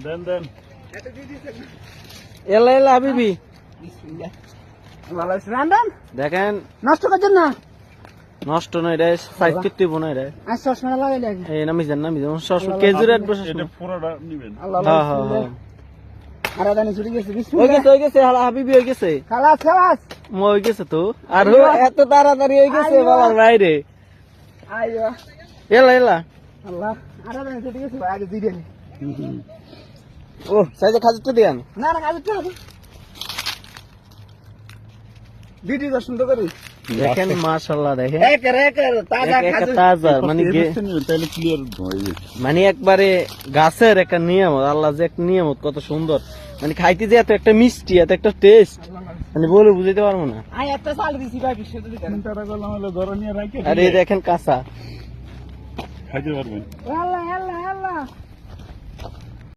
দেন দেন এলা এলা হাবিবি ভালো আছে রান্দান দেখেন নষ্ট করছেন না নষ্ট নয় রে সাইজ কিত্তি বনাই রে আর চশমা লাগাইলে আগে এই নামি যান সবসময় কেজুরেট বসে এটা পুরোটা নিবেন আল্লাহ হ্যাঁ হ্যাঁ হ্যাঁ আর আদানি ছুটি গেছে হয়ে গেছে হাবিবি হয়ে গেছে খালাস খালাস হয়ে গেছে তো আর এত তাড়াতাড়ি হয়ে গেছে বাবার বাইরে আইয়ো এলা এলা আল্লাহ আর আদানি ছুটি গেছে ভাই আগে দিয়ে নি ও সাইজে খাজুরটা দিয়ান না না কাজ তো ভিডিও দর্শন তো করি দেখেন মাশাআল্লাহ দেখেন একের তাজা খাজুর তাজা তাহলে ক্লিয়ার হয়ে যাবে মানে একবারে গাছের একটা নিয়ামত আল্লাহ যে একটা নিয়ামত কত সুন্দর মানে খাইতে যে এত একটা মিষ্টি এত একটা টেস্ট মানে বলে বুঝাইতে পারবো না আই একটা সাল দিছি ভাই বিশ্ব তো দিতে তারা করলাম হলো ধরে নিয়ে রাখে আর এই দেখেন কাঁচা খাইতে পারবেন আল্লাহ আল্লাহ আল্লাহ